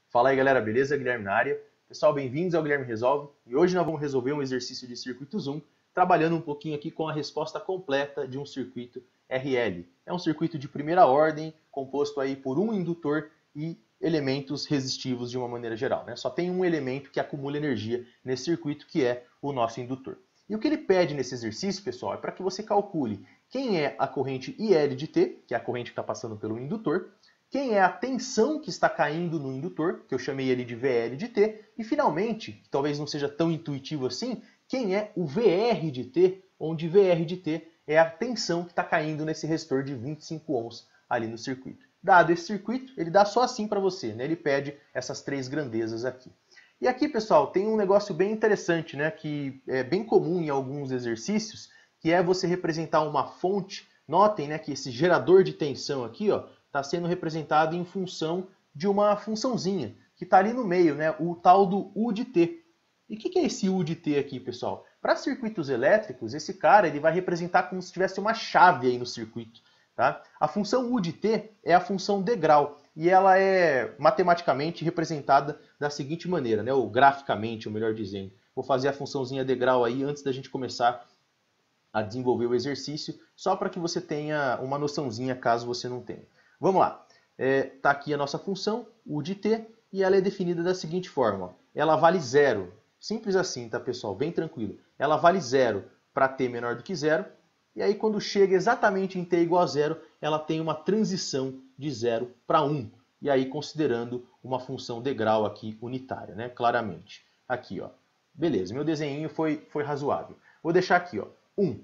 Fala aí galera, beleza? Guilherme na área. Pessoal, bem-vindos ao Guilherme Resolve. E hoje nós vamos resolver um exercício de circuito Zoom, trabalhando um pouquinho aqui com a resposta completa de um circuito RL. É um circuito de primeira ordem, composto aí por um indutor e elementos resistivos de uma maneira geral, né? Só tem um elemento que acumula energia nesse circuito, que é o nosso indutor. E o que ele pede nesse exercício, pessoal, é para que você calcule quem é a corrente IL de T, que é a corrente que está passando pelo indutor, quem é a tensão que está caindo no indutor, que eu chamei ele de VL de T, e finalmente, que talvez não seja tão intuitivo assim, quem é o VR de T, onde VR de T é a tensão que está caindo nesse resistor de 25 ohms ali no circuito. Dado esse circuito, ele dá só assim para você, né? Ele pede essas três grandezas aqui. E aqui, pessoal, tem um negócio bem interessante, né? Que é bem comum em alguns exercícios, que é você representar uma fonte. Notem, né, que esse gerador de tensão aqui, ó, está sendo representado em função de uma funçãozinha, que está ali no meio, né, o tal do U de T. E o que é esse U de T aqui, pessoal? Para circuitos elétricos, esse cara ele vai representar como se tivesse uma chave aí no circuito. Tá? A função U de T é a função degrau, e ela é matematicamente representada da seguinte maneira, né, ou graficamente, ou melhor dizendo. Vou fazer a funçãozinha degrau aí antes da gente começar a desenvolver o exercício, só para que você tenha uma noçãozinha caso você não tenha. Vamos lá. Tá aqui a nossa função, U de T, e ela é definida da seguinte forma. Ó. Ela vale zero. Simples assim, tá, pessoal? Bem tranquilo. Ela vale zero para T menor do que zero. E aí, quando chega exatamente em T igual a zero, ela tem uma transição de 0 para 1. E aí, considerando uma função degrau aqui unitária, né? Claramente. Aqui, ó. Beleza, meu desenho foi razoável. Vou deixar aqui, ó. 1.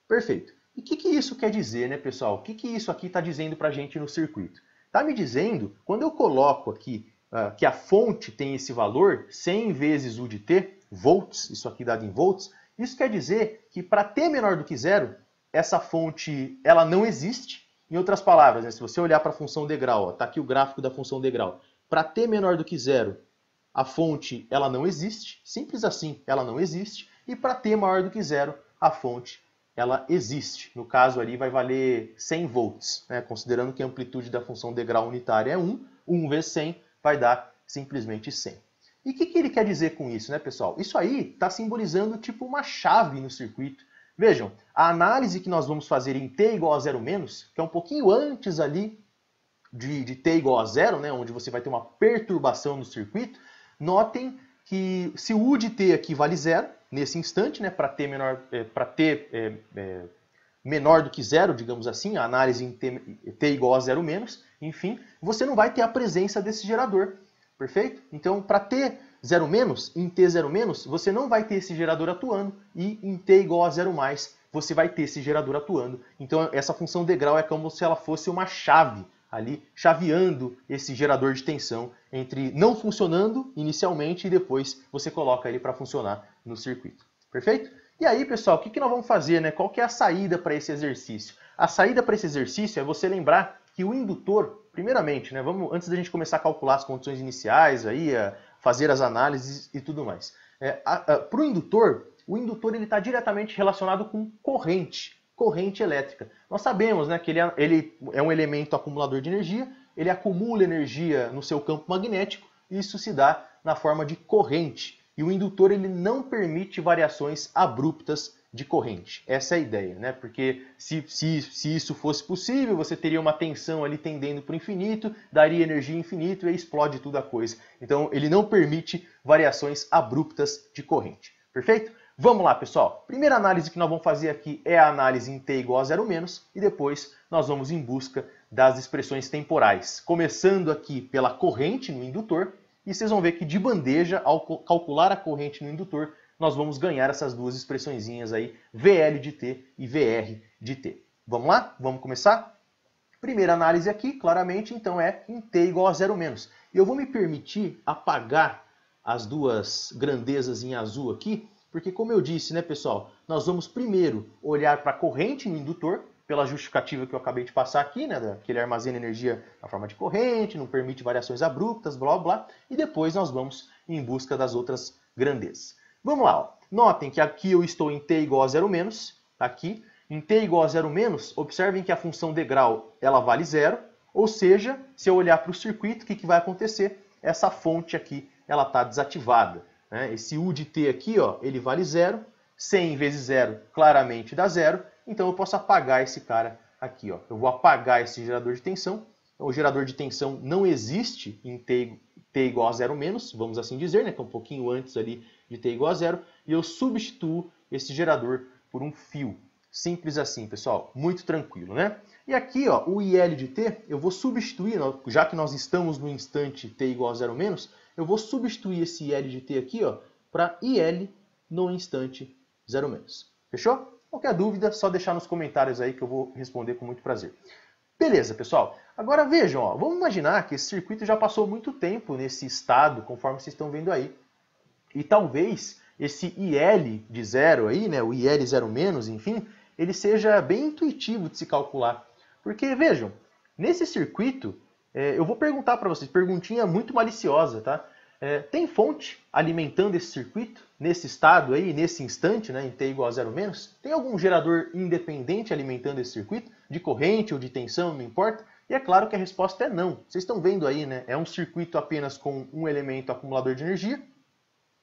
Perfeito. E o que isso quer dizer, né, pessoal? O que isso aqui está dizendo para a gente no circuito? Está me dizendo, quando eu coloco aqui que a fonte tem esse valor, 100 vezes U de T, volts, isso aqui dado em volts, isso quer dizer que para T menor do que zero, essa fonte ela não existe. Em outras palavras, né, se você olhar para a função degrau, está aqui o gráfico da função degrau, para T menor do que zero, a fonte ela não existe, simples assim, ela não existe, e para T maior do que zero, a fonte ela existe. No caso ali vai valer 100 volts, né? Considerando que a amplitude da função degrau unitária é 1, 1 vezes 100 vai dar simplesmente 100. E o que ele quer dizer com isso, né, pessoal? Isso aí está simbolizando tipo uma chave no circuito. Vejam, a análise que nós vamos fazer em T igual a 0 menos, que é um pouquinho antes ali de T igual a 0, né, onde você vai ter uma perturbação no circuito, notem que se o U de T aqui vale 0, nesse instante, né, para T menor do que 0, digamos assim, a análise em T igual a 0 menos, enfim, você não vai ter a presença desse gerador, perfeito? Então, para T 0 menos, em T 0 menos, você não vai ter esse gerador atuando, e em T igual a 0 mais, você vai ter esse gerador atuando. Então, essa função degrau é como se ela fosse uma chave, ali chaveando esse gerador de tensão entre não funcionando inicialmente e depois você coloca ele para funcionar no circuito. Perfeito? E aí, pessoal, o que nós vamos fazer, né? Qual que é a saída para esse exercício? A saída para esse exercício é você lembrar que o indutor, primeiramente, né, antes da gente começar a calcular as condições iniciais, aí, fazer as análises e tudo mais. Para o indutor ele está diretamente relacionado com corrente elétrica. Nós sabemos, né, que ele é um elemento acumulador de energia, ele acumula energia no seu campo magnético, e isso se dá na forma de corrente. E o indutor ele não permite variações abruptas de corrente. Essa é a ideia, né? Porque se isso fosse possível, você teria uma tensão ali tendendo para o infinito, daria energia infinita e explode tudo a coisa. Então ele não permite variações abruptas de corrente. Perfeito? Vamos lá, pessoal. Primeira análise que nós vamos fazer aqui é a análise em T igual a 0 menos, e depois nós vamos em busca das expressões temporais. Começando aqui pela corrente no indutor, e vocês vão ver que de bandeja, ao calcular a corrente no indutor, nós vamos ganhar essas duas expressõezinhas aí, VL de T e VR de T. Vamos lá? Vamos começar? Primeira análise aqui, claramente, então é em T igual a 0 menos. E eu vou me permitir apagar as duas grandezas em azul aqui, porque como eu disse, né, pessoal, nós vamos primeiro olhar para a corrente no indutor, pela justificativa que eu acabei de passar aqui, né, que ele armazena energia na forma de corrente, não permite variações abruptas, blá, blá, e depois nós vamos em busca das outras grandezas. Vamos lá, ó. Notem que aqui eu estou em T igual a 0 menos, aqui, em T igual a 0 menos, observem que a função degrau ela vale 0, ou seja, se eu olhar para o circuito, o que vai acontecer? essa fonte aqui ela está desativada. Né? Esse U de T aqui, ó, ele vale 0. 100 vezes 0 claramente dá 0. Então eu posso apagar esse cara aqui. Ó. Eu vou apagar esse gerador de tensão. Então, o gerador de tensão não existe em T igual a 0 menos, vamos assim dizer, né? Que é um pouquinho antes ali de T igual a 0. E eu substituo esse gerador por um fio. Simples assim, pessoal. Muito tranquilo, né? E aqui, ó, o IL de T, eu vou substituir, já que nós estamos no instante T igual a 0 menos, eu vou substituir esse IL de T aqui, ó, para IL no instante 0 menos. Fechou? Qualquer dúvida, só deixar nos comentários aí que eu vou responder com muito prazer. Beleza, pessoal. Agora vejam, ó, vamos imaginar que esse circuito já passou muito tempo nesse estado, conforme vocês estão vendo aí. E talvez esse IL de 0 aí, né, o IL 0 menos, enfim, ele seja bem intuitivo de se calcular. Porque, vejam, nesse circuito, eu vou perguntar para vocês, perguntinha muito maliciosa, tá? Tem fonte alimentando esse circuito, nesse estado aí, nesse instante, né, em T igual a 0 menos? Tem algum gerador independente alimentando esse circuito? De corrente ou de tensão, não importa? E é claro que a resposta é não. Vocês estão vendo aí, né? É um circuito apenas com um elemento acumulador de energia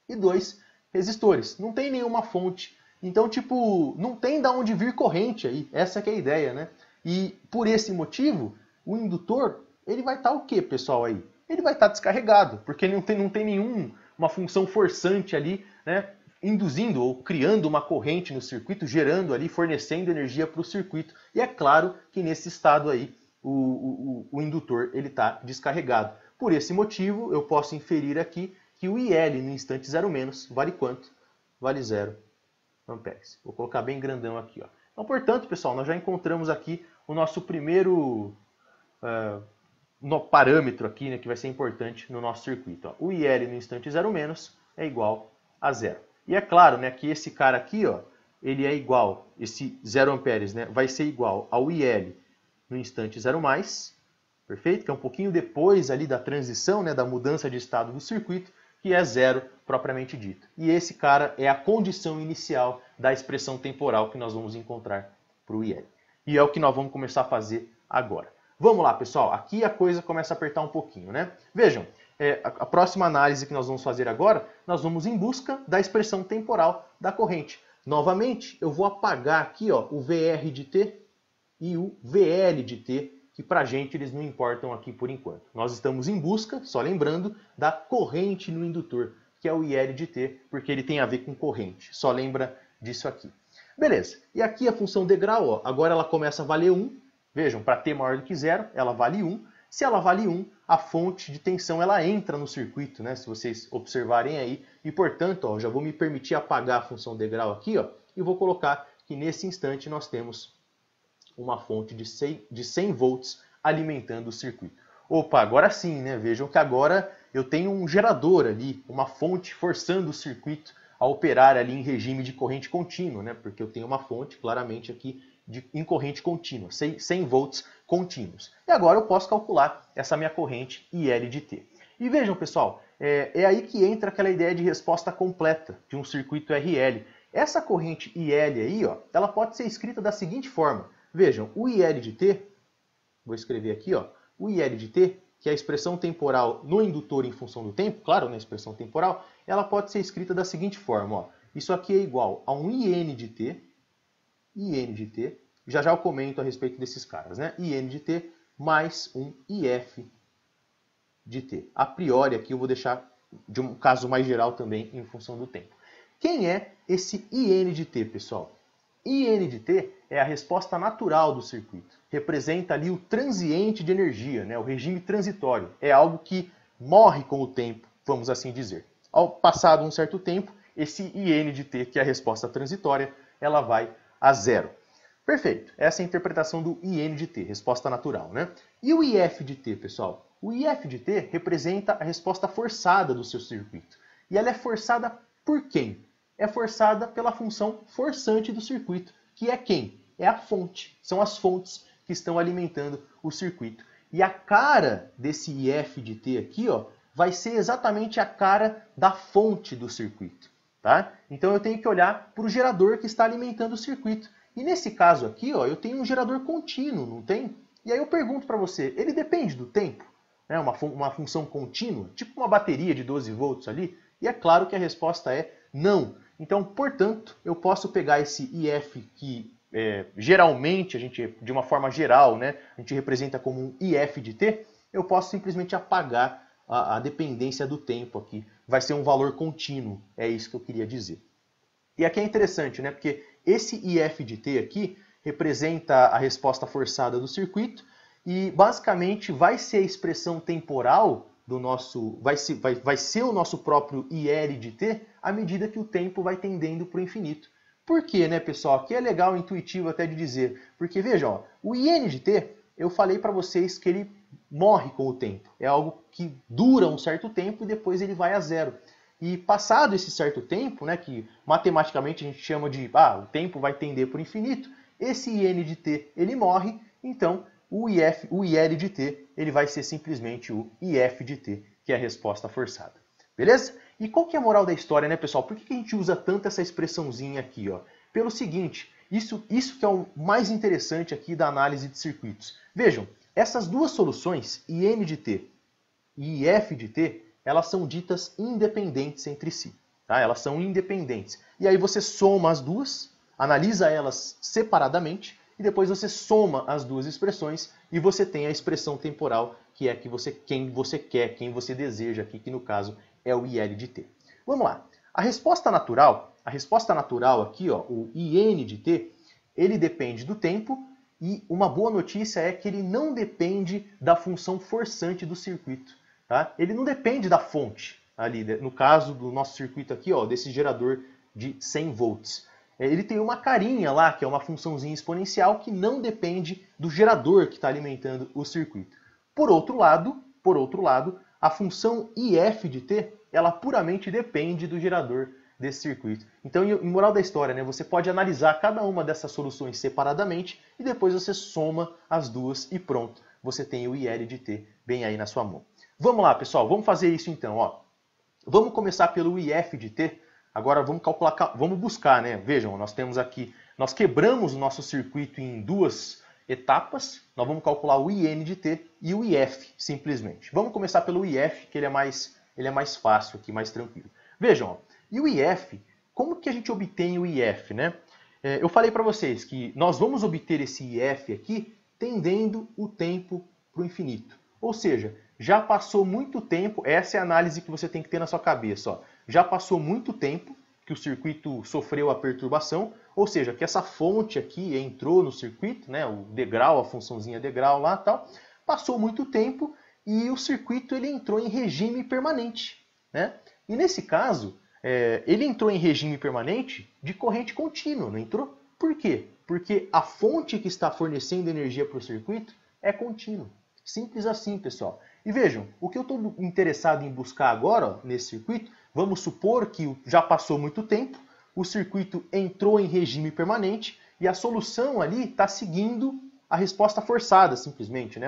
e 2 resistores. Não tem nenhuma fonte. Então, tipo, não tem de onde vir corrente aí. Essa que é a ideia, né? E por esse motivo, o indutor, ele vai estar o quê, pessoal, aí? Ele vai estar descarregado, porque ele não tem nenhuma função forçante ali, né? Induzindo ou criando uma corrente no circuito, gerando ali, fornecendo energia para o circuito. E é claro que nesse estado aí, o indutor ele está descarregado. Por esse motivo, eu posso inferir aqui que o IL no instante 0 menos vale quanto? Vale 0 amperes. Vou colocar bem grandão aqui, ó. Então, portanto, pessoal, nós já encontramos aqui o nosso primeiro parâmetro aqui, né, que vai ser importante no nosso circuito. Ó. O IL no instante 0 menos é igual a 0. E é claro, né, que esse cara aqui, ó, ele é igual, esse 0 amperes, né, vai ser igual ao IL no instante 0 mais, perfeito? Que é um pouquinho depois ali da transição, né, da mudança de estado do circuito, que é 0 propriamente dito. E esse cara é a condição inicial da expressão temporal que nós vamos encontrar para o IL. E é o que nós vamos começar a fazer agora. Vamos lá, pessoal. Aqui a coisa começa a apertar um pouquinho, né? Vejam, a próxima análise que nós vamos fazer agora, nós vamos em busca da expressão temporal da corrente. Novamente, eu vou apagar aqui, ó, o VR de T e o VL de T, que para a gente eles não importam aqui por enquanto. Nós estamos em busca, só lembrando, da corrente no indutor, que é o IL de T, porque ele tem a ver com corrente. Só lembra disso aqui. Beleza. E aqui a função degrau, ó, agora ela começa a valer 1. Vejam, para T maior do que 0, ela vale 1. Se ela vale 1, a fonte de tensão ela entra no circuito, né? Se vocês observarem aí. E, portanto, ó, já vou me permitir apagar a função degrau aqui, ó, e vou colocar que nesse instante nós temos uma fonte de 100 volts alimentando o circuito. Opa, agora sim, né? Vejam que agora eu tenho um gerador ali, uma fonte forçando o circuito a operar ali em regime de corrente contínua, né? Porque eu tenho uma fonte claramente aqui em corrente contínua, 100 volts contínuos. E agora eu posso calcular essa minha corrente IL de T. E vejam, pessoal, é aí que entra aquela ideia de resposta completa de um circuito RL. Essa corrente IL aí, ó, ela pode ser escrita da seguinte forma. Vejam, o IL de T, vou escrever aqui, ó, o IL de T, que é a expressão temporal no indutor em função do tempo, claro, na expressão temporal, ela pode ser escrita da seguinte forma, ó, isso aqui é igual a um IN de T, já eu comento a respeito desses caras, né? IN de T mais um IF de T. A priori aqui eu vou deixar de um caso mais geral também em função do tempo. Quem é esse IN de T, pessoal? IN de T é a resposta natural do circuito. Representa ali o transiente de energia, né? O regime transitório. É algo que morre com o tempo, vamos assim dizer. Ao passado um certo tempo, esse IN de T, que é a resposta transitória, ela vai a 0. Perfeito. Essa é a interpretação do IN de T, resposta natural, né? E o IF de T, pessoal? O IF de T representa a resposta forçada do seu circuito. E ela é forçada por quem? É forçada pela função forçante do circuito, que é quem? É a fonte. São as fontes que estão alimentando o circuito. E a cara desse IF de T aqui, ó, vai ser exatamente a cara da fonte do circuito. Tá? Então eu tenho que olhar para o gerador que está alimentando o circuito. E nesse caso aqui, ó, eu tenho um gerador contínuo, não tem? E aí eu pergunto para você, ele depende do tempo? né, uma função contínua, tipo uma bateria de 12 volts ali? E é claro que a resposta é não. Então, portanto, eu posso pegar esse IF que geralmente, de uma forma geral, né, a gente representa como um IF de t, eu posso simplesmente apagar a dependência do tempo aqui. Vai ser um valor contínuo, é isso que eu queria dizer. E aqui é interessante, né, porque esse IF de t aqui representa a resposta forçada do circuito e basicamente vai ser a expressão temporal do nosso, vai ser o nosso próprio IL de t à medida que o tempo vai tendendo para o infinito. Por quê, né, pessoal? Aqui é legal, intuitivo até de dizer, porque vejam, ó, o IN de t, eu falei para vocês que ele morre com o tempo. É algo que dura um certo tempo e depois ele vai a zero. E passado esse certo tempo, né, que matematicamente a gente chama de o tempo vai tender para o infinito, esse IN de t ele morre, então o IL de t ele vai ser simplesmente o IF de t, que é a resposta forçada. Beleza? E qual que é a moral da história, né, pessoal? Por que a gente usa tanto essa expressãozinha aqui? Ó? Pelo seguinte, isso que é o mais interessante aqui da análise de circuitos. Vejam, essas duas soluções, IN de t e IF de t, elas são ditas independentes entre si. Tá? Elas são independentes. E aí você soma as duas, analisa elas separadamente, e depois você soma as duas expressões e você tem a expressão temporal, que é quem você quer, quem você deseja aqui, que no caso é o IL de t. Vamos lá. A resposta natural aqui, ó, o IN de t, ele depende do tempo e uma boa notícia é que ele não depende da função forçante do circuito. Tá? Ele não depende da fonte, ali, no caso do nosso circuito aqui, ó, desse gerador de 100 volts. Ele tem uma carinha lá, que é uma funçãozinha exponencial, que não depende do gerador que está alimentando o circuito. Por outro lado, a função IF de t, ela puramente depende do gerador desse circuito. Então, em moral da história, né, você pode analisar cada uma dessas soluções separadamente e depois você soma as duas e pronto. Você tem o IL de t bem aí na sua mão. Vamos lá, pessoal, vamos fazer isso então. Ó. Vamos começar pelo IF de t. Agora vamos calcular, vamos buscar, né? Vejam, nós temos aqui, nós quebramos o nosso circuito em duas etapas. Nós vamos calcular o IN de t e o IF, simplesmente. Vamos começar pelo IF, que ele é mais fácil aqui, mais tranquilo. Vejam, ó, e o IF, como que a gente obtém o IF, né? Eu falei para vocês que nós vamos obter esse IF aqui tendendo o tempo para o infinito. Ou seja, já passou muito tempo, essa é a análise que você tem que ter na sua cabeça. Ó. Já passou muito tempo que o circuito sofreu a perturbação, ou seja, que essa fonte aqui entrou no circuito, né, o degrau, a funçãozinha degrau lá tal, passou muito tempo e o circuito ele entrou em regime permanente. Né? E nesse caso, ele entrou em regime permanente de corrente contínua, não entrou? Por quê? Porque a fonte que está fornecendo energia para o circuito é contínua. Simples assim, pessoal. E vejam, o que eu estou interessado em buscar agora, ó, nesse circuito, vamos supor que já passou muito tempo, o circuito entrou em regime permanente e a solução ali está seguindo a resposta forçada, simplesmente, né,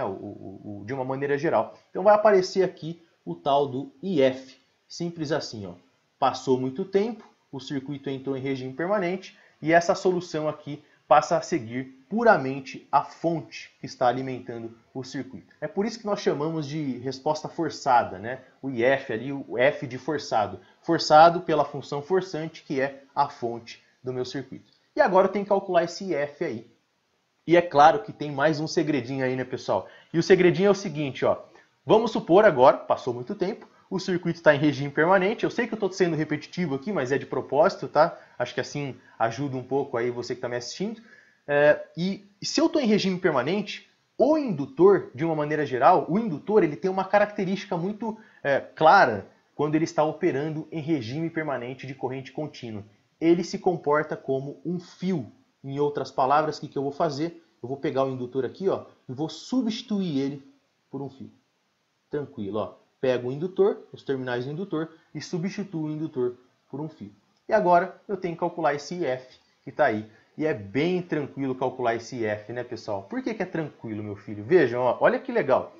de uma maneira geral. Então vai aparecer aqui o tal do IF. Simples assim, ó. Passou muito tempo, o circuito entrou em regime permanente e essa solução aqui passa a seguir puramente a fonte que está alimentando o circuito. É por isso que nós chamamos de resposta forçada, né? O IF ali, o F de forçado. Forçado pela função forçante, que é a fonte do meu circuito. E agora eu tenho que calcular esse IF aí. E é claro que tem mais um segredinho aí, né, pessoal? E o segredinho é o seguinte, ó. Vamos supor agora, passou muito tempo, o circuito está em regime permanente. Eu sei que eu estou sendo repetitivo aqui, mas é de propósito, tá? Acho que assim ajuda um pouco aí você que está me assistindo. E se eu estou em regime permanente, o indutor, de uma maneira geral, o indutor ele tem uma característica muito clara quando ele está operando em regime permanente de corrente contínua. Ele se comporta como um fio. Em outras palavras, o que eu vou fazer? Eu vou pegar o indutor aqui, ó, e vou substituir ele por um fio. Tranquilo, ó. Pego o indutor, os terminais do indutor, e substituo o indutor por um fio. E agora eu tenho que calcular esse IF que está aí. E é bem tranquilo calcular esse IF, né, pessoal? Por que é tranquilo, meu filho? Vejam, ó, olha que legal.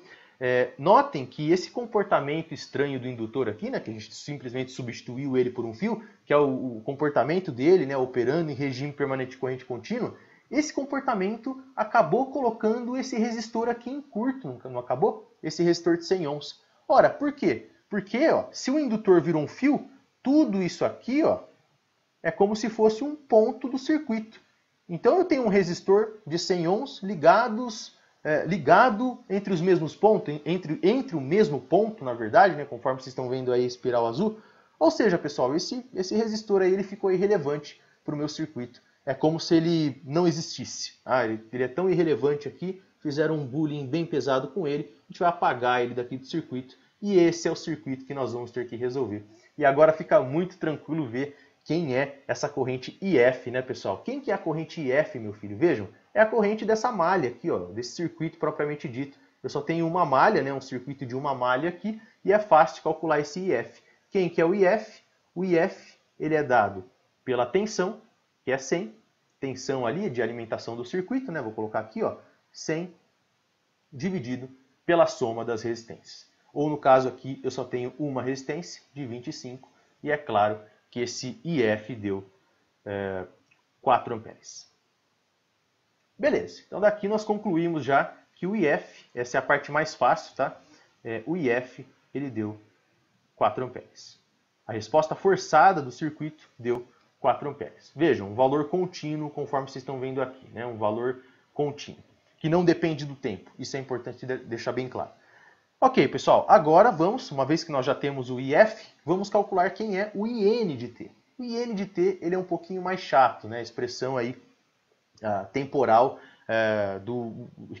Notem que esse comportamento estranho do indutor aqui, né, que a gente simplesmente substituiu ele por um fio, que é o comportamento dele, né, operando em regime permanente de corrente contínua, esse comportamento acabou colocando esse resistor aqui em curto, não acabou? esse resistor de 100 ohms. Ora, por quê? Porque ó, se o indutor virou um fio, tudo isso aqui ó, é como se fosse um ponto do circuito. Então eu tenho um resistor de 100 ohms ligado entre os mesmos pontos, entre o mesmo ponto, na verdade, né, conforme vocês estão vendo aí a espiral azul. Ou seja, pessoal, esse resistor aí ele ficou irrelevante para o meu circuito. É como se ele não existisse. Ele é tão irrelevante aqui, fizeram um bullying bem pesado com ele, a gente vai apagar ele daqui do circuito. E esse é o circuito que nós vamos ter que resolver. E agora fica muito tranquilo ver quem é essa corrente IF, né, pessoal? Quem que é a corrente IF, meu filho? Vejam, é a corrente dessa malha aqui, ó, desse circuito propriamente dito. Eu só tenho uma malha, né, um circuito de uma malha aqui, e é fácil de calcular esse IF. Quem que é o IF? O IF ele é dado pela tensão, que é 100, tensão ali de alimentação do circuito, né? Vou colocar aqui, ó, 100 dividido pela soma das resistências. Ou no caso aqui, eu só tenho uma resistência de 25, e é claro que esse IF deu 4 amperes. Beleza, então daqui nós concluímos já que o IF, essa é a parte mais fácil, tá? O IF, ele deu 4 amperes. A resposta forçada do circuito deu 4 amperes. Vejam, um valor contínuo, conforme vocês estão vendo aqui, né? Um valor contínuo, que não depende do tempo. Isso é importante deixar bem claro. Ok, pessoal, agora vamos, uma vez que nós já temos o IF, vamos calcular quem é o IN de T. O IN de T ele é um pouquinho mais chato, né? A expressão aí temporal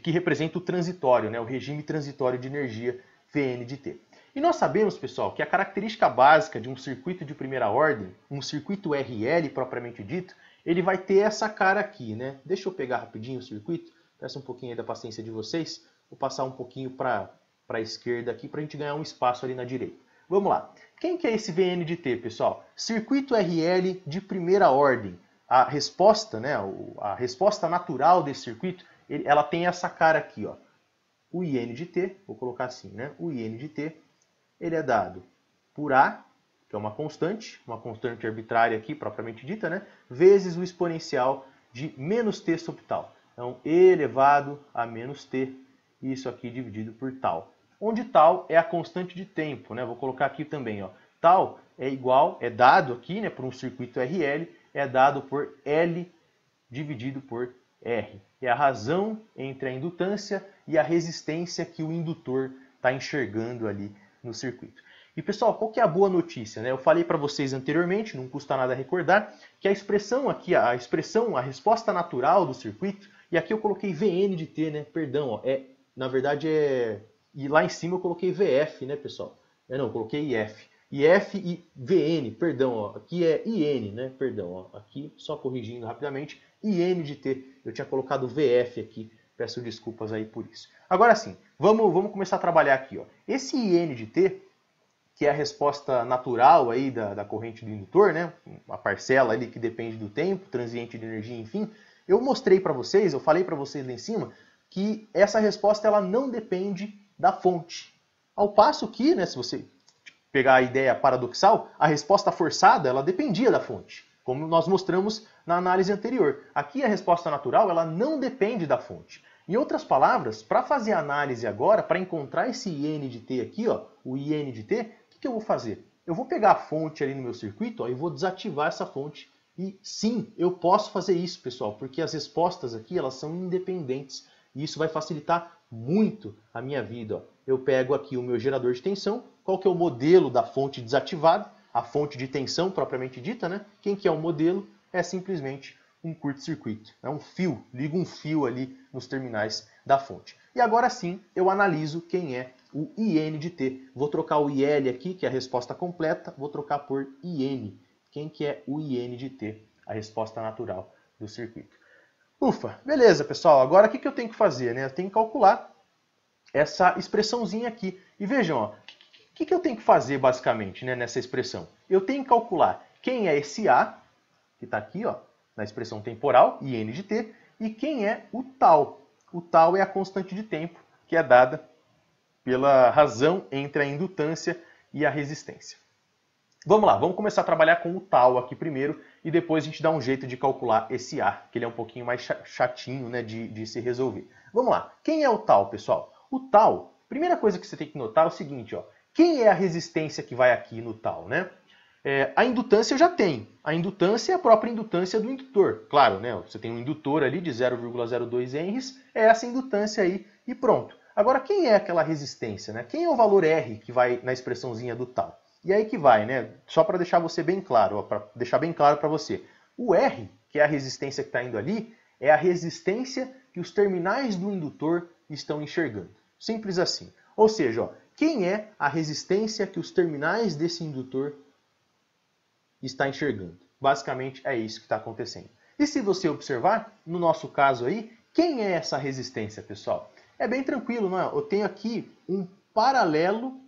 que representa o transitório, né? O regime transitório de energia VN de T. E nós sabemos, pessoal, que a característica básica de um circuito de primeira ordem, um circuito RL propriamente dito, ele vai ter essa cara aqui, né? Deixa eu pegar rapidinho o circuito, peço um pouquinho aí da paciência de vocês, vou passar um pouquinho para a esquerda aqui para a gente ganhar um espaço ali na direita. Vamos lá. Quem que é esse VN de T, pessoal? Circuito RL de primeira ordem. A resposta, né, a resposta natural desse circuito, ela tem essa cara aqui, ó. O IN de T, vou colocar assim, né? O IN de T, ele é dado por A, que é uma constante arbitrária aqui, propriamente dita, né? Vezes o exponencial de menos t sobre tal. Então, e elevado a menos t, isso aqui dividido por tal. Onde tal é a constante de tempo, né? Vou colocar aqui também, ó. Tal é igual, é dado aqui, né, por um circuito RL, é dado por L dividido por R. É a razão entre a indutância e a resistência que o indutor está enxergando ali no circuito. E pessoal, qual que é a boa notícia, né? Eu falei para vocês anteriormente, não custa nada recordar, que a expressão aqui, a resposta natural do circuito, e aqui eu coloquei VN de T, né? Perdão, ó, na verdade e lá em cima eu coloquei VF, né, pessoal? Não, eu coloquei IF. IF e VN, perdão, ó, aqui é IN, né? Perdão, ó, aqui só corrigindo rapidamente, IN de T. Eu tinha colocado VF aqui, peço desculpas aí por isso. Agora sim, vamos começar a trabalhar aqui, ó. Esse IN de T, que é a resposta natural aí da corrente do indutor, né? A parcela ali que depende do tempo, transiente de energia, enfim. Eu mostrei para vocês, eu falei para vocês lá em cima, que essa resposta ela não depende da fonte. Ao passo que, né, se você pegar a ideia paradoxal, a resposta forçada ela dependia da fonte, como nós mostramos na análise anterior. Aqui a resposta natural ela não depende da fonte. Em outras palavras, para fazer a análise agora, para encontrar esse IN de T aqui, ó, o IN de T, o que eu vou fazer? Eu vou pegar a fonte ali no meu circuito, ó, e vou desativar essa fonte. E sim, eu posso fazer isso, pessoal, porque as respostas aqui elas são independentes. E isso vai facilitar muito a minha vida. Ó. Eu pego aqui o meu gerador de tensão, qual que é o modelo da fonte desativada, a fonte de tensão propriamente dita, né? Quem que é o modelo? É simplesmente um curto-circuito. É um fio, ligo um fio ali nos terminais da fonte. E agora sim, eu analiso quem é o IN de T. Vou trocar o IL aqui, que é a resposta completa, vou trocar por IN. Quem que é o IN de T? A resposta natural do circuito. Ufa, beleza, pessoal. Agora o que eu tenho que fazer? Né? Eu tenho que calcular essa expressãozinha aqui. E vejam, ó, o que eu tenho que fazer basicamente, né, nessa expressão? Eu tenho que calcular quem é esse A, que está aqui, ó, na expressão temporal, IN de T, e quem é o tal. O tal é a constante de tempo, que é dada pela razão entre a indutância e a resistência. Vamos lá, vamos começar a trabalhar com o tal aqui primeiro, e depois a gente dá um jeito de calcular esse A, que ele é um pouquinho mais chatinho, né, de se resolver. Vamos lá, quem é o tal, pessoal? O tal Primeira coisa que você tem que notar é o seguinte, ó. Quem é a resistência que vai aqui no tal, né? A indutância eu já tenho. A indutância é a própria indutância do indutor. Claro, né? Você tem um indutor ali de 0,02 henries, é essa indutância aí e pronto. Agora, quem é aquela resistência, né? Quem é o valor R que vai na expressãozinha do tal? E aí que vai, né? Só para deixar você bem claro, para deixar bem claro para você. O R, que é a resistência que está indo ali, é a resistência que os terminais do indutor estão enxergando. Simples assim. Ou seja, ó, quem é a resistência que os terminais desse indutor está enxergando? Basicamente é isso que está acontecendo. E se você observar, no nosso caso aí, quem é essa resistência, pessoal? É bem tranquilo, não é? Eu tenho aqui um paralelo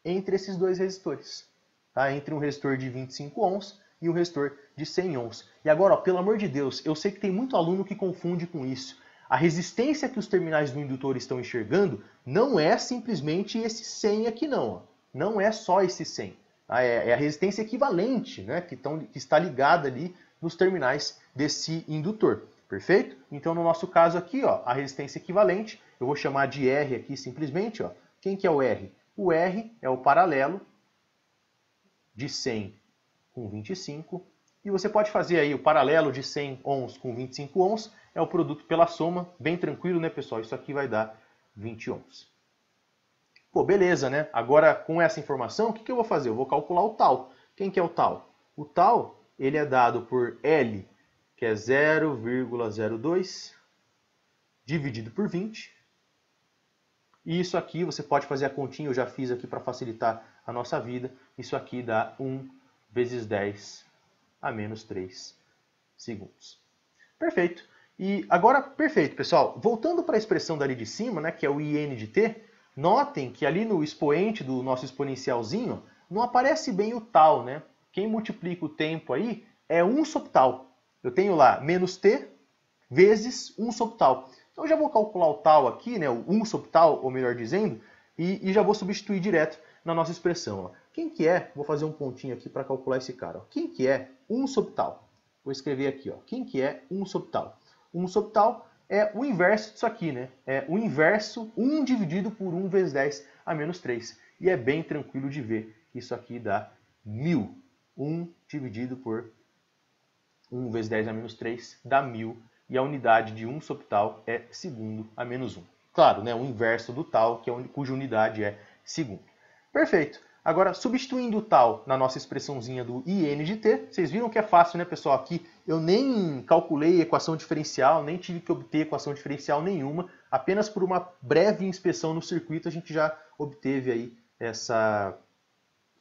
entre esses dois resistores. Tá? Entre um resistor de 25 ohms e um resistor de 100 ohms. E agora, ó, pelo amor de Deus, eu sei que tem muito aluno que confunde com isso. A resistência que os terminais do indutor estão enxergando não é simplesmente esse 100 aqui não. Ó. Não é só esse 100. É a resistência equivalente, né, que está ligada ali nos terminais desse indutor. Perfeito? Então, no nosso caso aqui, ó, a resistência equivalente, eu vou chamar de R aqui simplesmente. Ó. Quem que é o R? O R é o paralelo de 100 com 25. E você pode fazer aí o paralelo de 100 ohms com 25 ohms, é o produto pela soma, bem tranquilo, né, pessoal? Isso aqui vai dar 20 ohms. Pô, beleza, né? Agora, com essa informação, o que eu vou fazer? Eu vou calcular o tal. Quem que é o tal? O tal, ele é dado por L, que é 0,02, dividido por 20. E isso aqui, você pode fazer a continha, eu já fiz aqui para facilitar a nossa vida. Isso aqui dá 1 vezes 10 a menos 3 segundos. Perfeito. E agora, perfeito, pessoal. Voltando para a expressão dali de cima, né, que é o IN de t, notem que ali no expoente do nosso exponencialzinho não aparece bem o tal, né? Quem multiplica o tempo aí é 1 sobre tal. Eu tenho lá menos t vezes 1 sobre tal. Então eu já vou calcular o tal aqui, né, o 1 sobre tal, ou melhor dizendo, e já vou substituir direto na nossa expressão. Ó. Quem que é? Vou fazer um pontinho aqui para calcular esse cara. Ó. Quem que é 1 sobre tal? Vou escrever aqui. Ó. Quem que é 1 sobre tal? 1 sobre tal é o inverso disso aqui, né? É o inverso 1 dividido por 1 vezes 10 a menos 3. E é bem tranquilo de ver que isso aqui dá 1000. 1 dividido por 1 vezes 10 a menos 3 dá 1000. E a unidade de 1 sobre tal é segundo a menos 1. Claro, né? O inverso do tal, que é cuja unidade é segundo. Perfeito. Agora, substituindo o tal na nossa expressãozinha do IN de t, vocês viram que é fácil, né, pessoal? Aqui eu nem calculei equação diferencial, nem tive que obter equação diferencial nenhuma. Apenas por uma breve inspeção no circuito a gente já obteve aí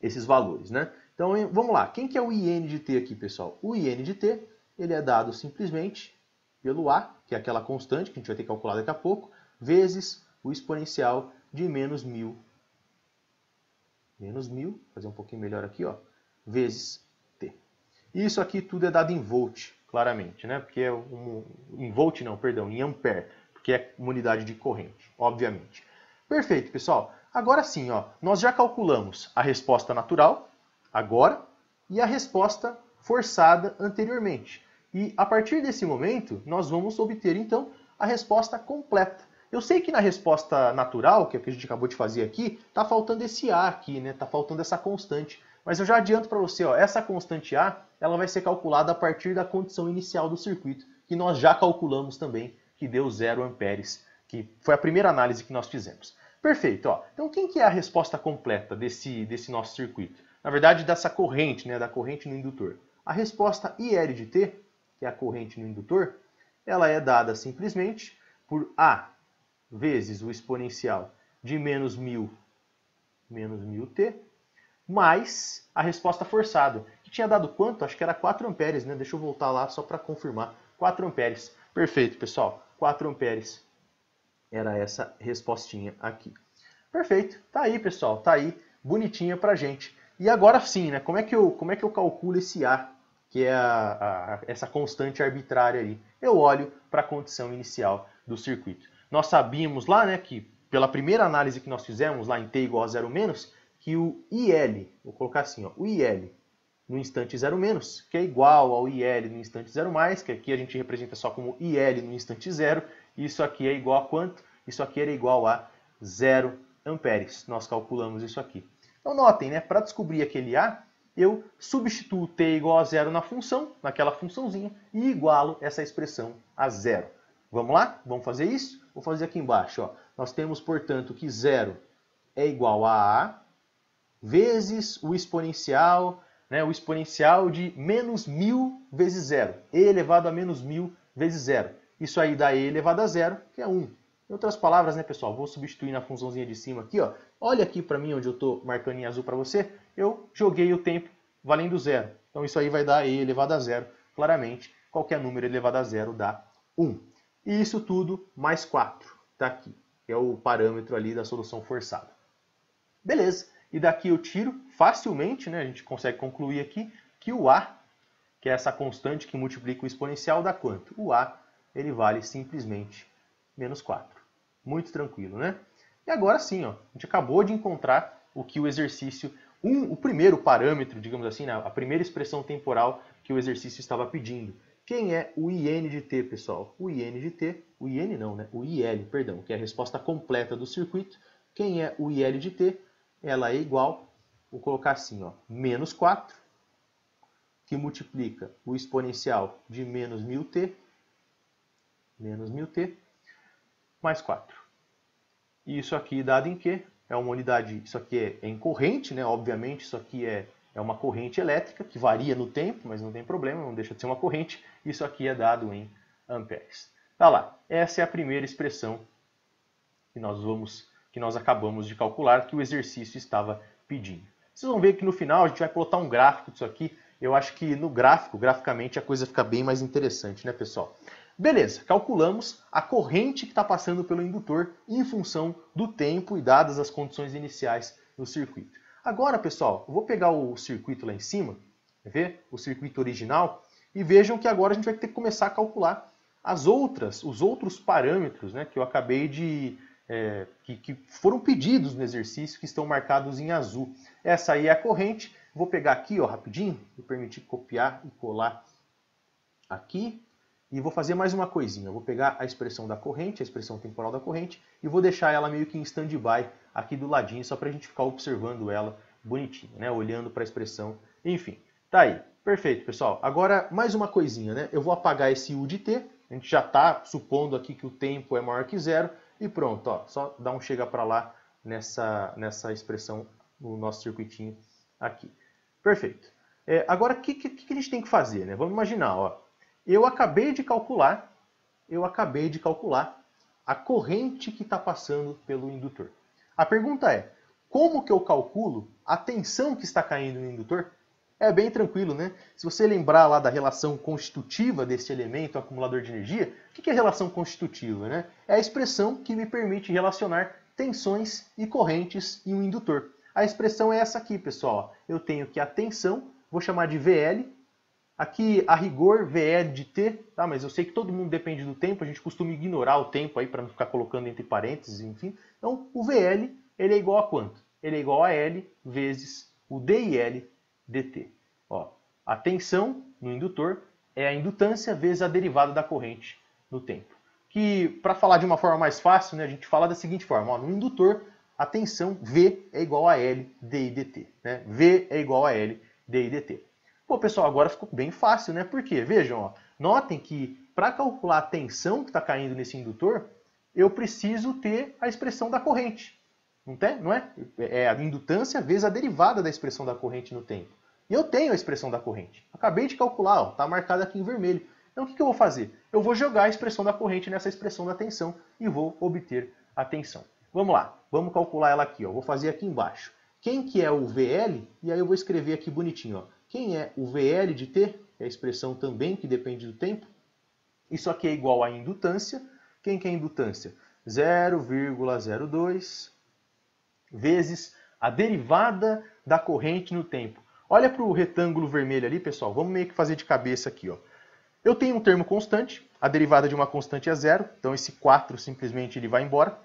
esses valores, né? Então, vamos lá. Quem que é o IN de t aqui, pessoal? O IN de t, ele é dado simplesmente pelo A, que é aquela constante que a gente vai ter que calcular daqui a pouco, vezes o exponencial de menos 1000. Menos 1000, fazer um pouquinho melhor aqui, ó, vezes t. Isso aqui tudo é dado em volt, claramente, né? Porque é em volt não, perdão, em ampere, porque é uma unidade de corrente, obviamente. Perfeito, pessoal. Agora sim, ó, nós já calculamos a resposta natural, agora, e a resposta forçada anteriormente. E a partir desse momento, nós vamos obter, então, a resposta completa. Eu sei que na resposta natural, que é o que a gente acabou de fazer aqui, está faltando esse A aqui, né? Está faltando essa constante. Mas eu já adianto para você, ó, essa constante A, ela vai ser calculada a partir da condição inicial do circuito, que nós já calculamos também, que deu 0 amperes, que foi a primeira análise que nós fizemos. Perfeito, ó. Então quem que é a resposta completa desse nosso circuito? Na verdade, dessa corrente, né? Da corrente no indutor. A resposta IL de t, que é a corrente no indutor, ela é dada simplesmente por A vezes o exponencial de menos 1000 t, mais a resposta forçada, que tinha dado quanto? Acho que era 4 amperes, né? Deixa eu voltar lá só para confirmar. 4 amperes. Perfeito, pessoal. 4 amperes era essa respostinha aqui. Perfeito. Tá aí, pessoal. Tá aí, bonitinha pra gente. E agora sim, né? Como é que eu calculo esse A, que é essa constante arbitrária aí? Eu olho para a condição inicial do circuito. Nós sabíamos lá, né, que pela primeira análise que nós fizemos lá em t igual a 0 menos, que o IL, vou colocar assim, ó, o IL no instante 0 menos, que é igual ao IL no instante 0 mais, que aqui a gente representa só como IL no instante 0, isso aqui é igual a quanto? Isso aqui era igual a 0 amperes. Nós calculamos isso aqui. Então notem, né, para descobrir aquele A, eu substituo t igual a 0 na função, naquela funçãozinha, e igualo essa expressão a 0. Vamos lá? Vamos fazer isso? Vou fazer aqui embaixo. Ó. Nós temos, portanto, que 0 é igual a A vezes o exponencial, né, o exponencial de menos 1000 vezes 0. E elevado a menos 1000 vezes 0. Isso aí dá E elevado a 0, que é 1. Em outras palavras, né, pessoal, vou substituir na funçãozinha de cima aqui, ó. Olha aqui para mim onde eu estou marcando em azul para você, eu joguei o tempo valendo 0. Então isso aí vai dar E elevado a 0. Claramente, qualquer número elevado a 0 dá 1. E isso tudo mais 4, tá aqui, que é o parâmetro ali da solução forçada. Beleza, e daqui eu tiro facilmente, né, a gente consegue concluir aqui, que o A, que é essa constante que multiplica o exponencial, dá quanto? O A, ele vale simplesmente menos 4. Muito tranquilo, né? E agora sim, ó, a gente acabou de encontrar o que o exercício, o primeiro parâmetro, digamos assim, né, a primeira expressão temporal que o exercício estava pedindo. Quem é o IN de t, pessoal? O IN de t, o IN não, né? O IL, perdão, que é a resposta completa do circuito. Quem é o IL de t? Ela é igual, vou colocar assim, ó, menos 4, que multiplica o exponencial de menos 1000t, mais 4. E isso aqui dado em quê? É uma unidade, isso aqui é em corrente, né? Obviamente, isso aqui é uma corrente elétrica, que varia no tempo, mas não tem problema, não deixa de ser uma corrente. Isso aqui é dado em amperes. Tá lá, essa é a primeira expressão que nós acabamos de calcular, que o exercício estava pedindo. Vocês vão ver que no final a gente vai plotar um gráfico disso aqui. Eu acho que no gráfico, graficamente, a coisa fica bem mais interessante, né, pessoal? Beleza, calculamos a corrente que está passando pelo indutor em função do tempo e dadas as condições iniciais do circuito. Agora, pessoal, eu vou pegar o circuito lá em cima, quer ver? O circuito original, e vejam que agora a gente vai ter que começar a calcular os outros parâmetros, né, que eu acabei de... que foram pedidos no exercício, que estão marcados em azul. Essa aí é a corrente. Vou pegar aqui, ó, rapidinho, me permitir copiar e colar aqui. E vou fazer mais uma coisinha. Eu vou pegar a expressão da corrente, a expressão temporal da corrente, e vou deixar ela meio que em stand-by aqui do ladinho, só para a gente ficar observando ela bonitinha, né? Olhando para a expressão. Enfim, tá aí. Perfeito, pessoal. Agora, mais uma coisinha, né? Eu vou apagar esse U de t. A gente já está supondo aqui que o tempo é maior que 0. E pronto, ó, só dá um chega para lá nessa expressão no nosso circuitinho aqui. Perfeito. Agora, o que a gente tem que fazer, né? Vamos imaginar, ó. Eu acabei de calcular a corrente que está passando pelo indutor. A pergunta é, como que eu calculo a tensão que está caindo no indutor? É bem tranquilo, né? Se você lembrar lá da relação constitutiva desse elemento acumulador de energia, o que é relação constitutiva, né? É a expressão que me permite relacionar tensões e correntes em um indutor. A expressão é essa aqui, pessoal. Eu tenho que a tensão, vou chamar de VL, aqui a rigor VL de T, tá? Mas eu sei que todo mundo depende do tempo, a gente costuma ignorar o tempo aí para não ficar colocando entre parênteses, enfim. Então o VL, ele é igual a quanto? Ele é igual a L vezes o DIL dt. Ó, a tensão no indutor é a indutância vezes a derivada da corrente no tempo. Que, para falar de uma forma mais fácil, né, a gente fala da seguinte forma. Ó, no indutor, a tensão V é igual a L di dt. Né? V é igual a L di dt. Pô, pessoal, agora ficou bem fácil, né? Por quê? Vejam, ó, notem que para calcular a tensão que está caindo nesse indutor, eu preciso ter a expressão da corrente. Não tem? Não é? É a indutância vezes a derivada da expressão da corrente no tempo. E eu tenho a expressão da corrente. Acabei de calcular, está marcada aqui em vermelho. Então o que eu vou fazer? Eu vou jogar a expressão da corrente nessa expressão da tensão e vou obter a tensão. Vamos lá, vamos calcular ela aqui. Ó. Vou fazer aqui embaixo. Quem que é o VL? E aí eu vou escrever aqui bonitinho. Ó. Quem é o VL de T? É a expressão também que depende do tempo. Isso aqui é igual à indutância. Quem que é a indutância? 0,02 vezes a derivada da corrente no tempo. Olha para o retângulo vermelho ali, pessoal. Vamos meio que fazer de cabeça aqui. Ó. Eu tenho um termo constante. A derivada de uma constante é 0. Então esse 4 simplesmente ele vai embora.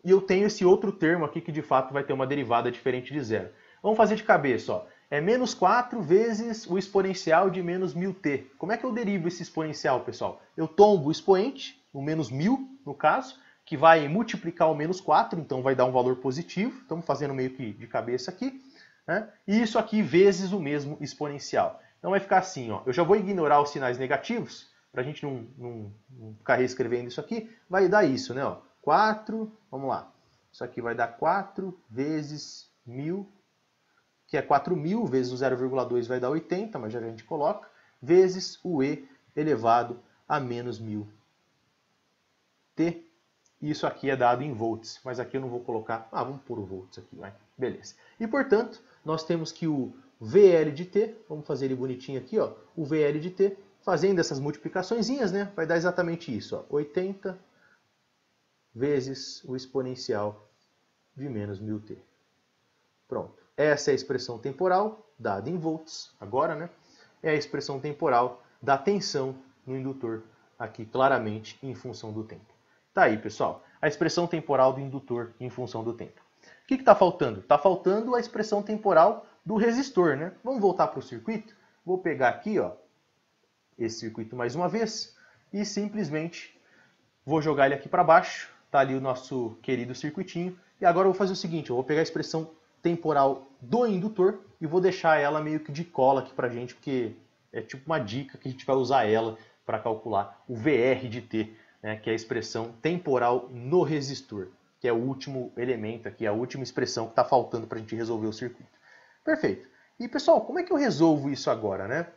E eu tenho esse outro termo aqui que de fato vai ter uma derivada diferente de 0. Vamos fazer de cabeça. Ó. É menos 4 vezes o exponencial de menos 1000t. Como é que eu derivo esse exponencial, pessoal? Eu tombo o expoente, o menos 1000 no caso, que vai multiplicar o menos 4, então vai dar um valor positivo. Estamos fazendo meio que de cabeça aqui. Né? E isso aqui vezes o mesmo exponencial. Então vai ficar assim, ó. Eu já vou ignorar os sinais negativos, para a gente não ficar reescrevendo isso aqui. Vai dar isso, né? Ó. 4, vamos lá. Isso aqui vai dar 4 vezes 1000, que é 4.000 vezes o 0,2 vai dar 80, mas já a gente coloca, vezes o E elevado a menos 1000 T. Isso aqui é dado em volts, mas aqui eu não vou colocar... vamos pôr o volts aqui, vai. Beleza. E, portanto, nós temos que o VL de T, vamos fazer ele bonitinho aqui, ó, o VL de T, fazendo essas multiplicaçõezinhas, né, vai dar exatamente isso, ó, 80 vezes o exponencial de menos 1000T. Pronto. Essa é a expressão temporal, dada em volts, agora, né, é a expressão temporal da tensão no indutor, aqui claramente em função do tempo. Tá aí, pessoal, a expressão temporal do indutor em função do tempo. O que está faltando? Está faltando a expressão temporal do resistor, né? Vamos voltar para o circuito? Vou pegar aqui, ó, esse circuito mais uma vez e simplesmente vou jogar ele aqui para baixo. Está ali o nosso querido circuitinho. E agora eu vou fazer o seguinte, eu vou pegar a expressão temporal do indutor e vou deixar ela meio que de cola aqui para a gente, porque é tipo uma dica que a gente vai usar ela para calcular o VR de T, né, que é a expressão temporal no resistor, que é o último elemento aqui, a última expressão que está faltando para a gente resolver o circuito. Perfeito. E pessoal, como é que eu resolvo isso agora, né?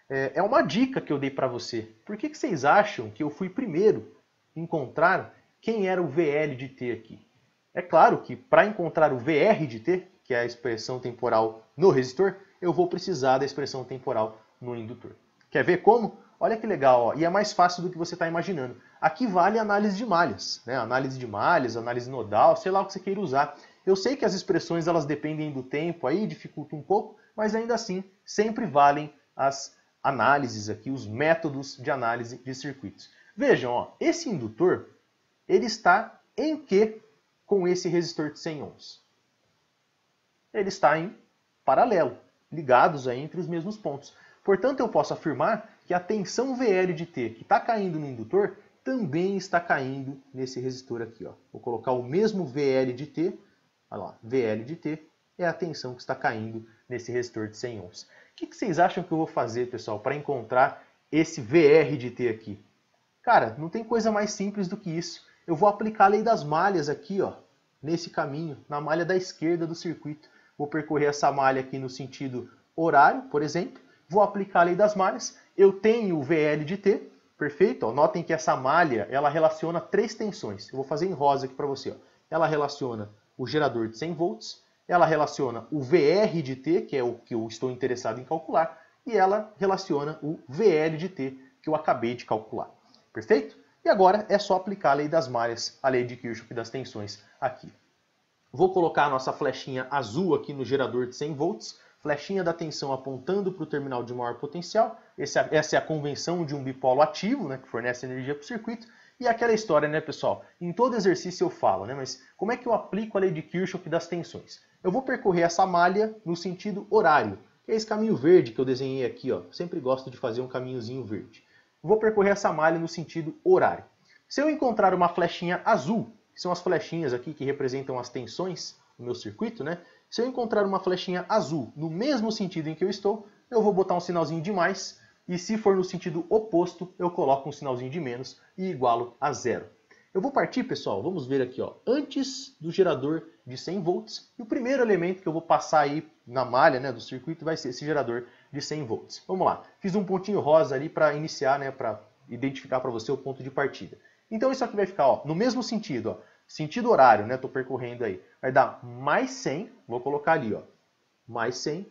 É uma dica que eu dei para você. Por que vocês acham que eu fui primeiro encontrar quem era o VL de T aqui? É claro que para encontrar o VR de T, que é a expressão temporal no resistor, eu vou precisar da expressão temporal no indutor. Quer ver como? Olha que legal, ó. E é mais fácil do que você está imaginando. Aqui vale a análise de malhas, né? Análise de malhas, análise nodal, sei lá o que você queira usar. Eu sei que as expressões elas dependem do tempo, aí dificulta um pouco, mas ainda assim sempre valem as análises aqui, os métodos de análise de circuitos. Vejam, ó, esse indutor ele está em que com esse resistor de 100 ohms? Ele está em paralelo, ligados aí entre os mesmos pontos. Portanto, eu posso afirmar que a tensão VL de T que está caindo no indutor também está caindo nesse resistor aqui. Ó. Vou colocar o mesmo VL de T, olha lá, VL de T é a tensão que está caindo nesse resistor de 100 ohms. O que vocês acham que eu vou fazer, pessoal, para encontrar esse VR de T aqui? Cara, não tem coisa mais simples do que isso. Eu vou aplicar a lei das malhas aqui, ó, nesse caminho, na malha da esquerda do circuito. Vou percorrer essa malha aqui no sentido horário, por exemplo. Vou aplicar a lei das malhas. Eu tenho o VL de T, perfeito? Ó, notem que essa malha, ela relaciona 3 tensões. Eu vou fazer em rosa aqui para você. Ó. Ela relaciona o gerador de 100 volts, ela relaciona o VR de T, que é o que eu estou interessado em calcular, e ela relaciona o VL de T, que eu acabei de calcular. Perfeito? E agora é só aplicar a lei das malhas, a lei de Kirchhoff das tensões aqui. Vou colocar a nossa flechinha azul aqui no gerador de 100 volts, flechinha da tensão apontando para o terminal de maior potencial. Essa é a convenção de um bipolo ativo, né, que fornece energia para o circuito. E aquela história, né, pessoal? Em todo exercício eu falo, né, mas como é que eu aplico a lei de Kirchhoff das tensões? Eu vou percorrer essa malha no sentido horário, que é esse caminho verde que eu desenhei aqui. Ó. Sempre gosto de fazer um caminhozinho verde. Vou percorrer essa malha no sentido horário. Se eu encontrar uma flechinha azul, que são as flechinhas aqui que representam as tensões no meu circuito, né? Se eu encontrar uma flechinha azul no mesmo sentido em que eu estou, eu vou botar um sinalzinho de mais, e se for no sentido oposto, eu coloco um sinalzinho de menos e igualo a 0. Eu vou partir, pessoal, vamos ver aqui, ó, antes do gerador de 100 volts, e o primeiro elemento que eu vou passar aí na malha, né, do circuito vai ser esse gerador de 100 volts. Vamos lá, fiz um pontinho rosa ali para iniciar, né, para identificar para você o ponto de partida. Então isso aqui vai ficar, ó, no mesmo sentido, ó, sentido horário, né, estou percorrendo aí, vai dar mais 100, vou colocar ali, ó, mais 100,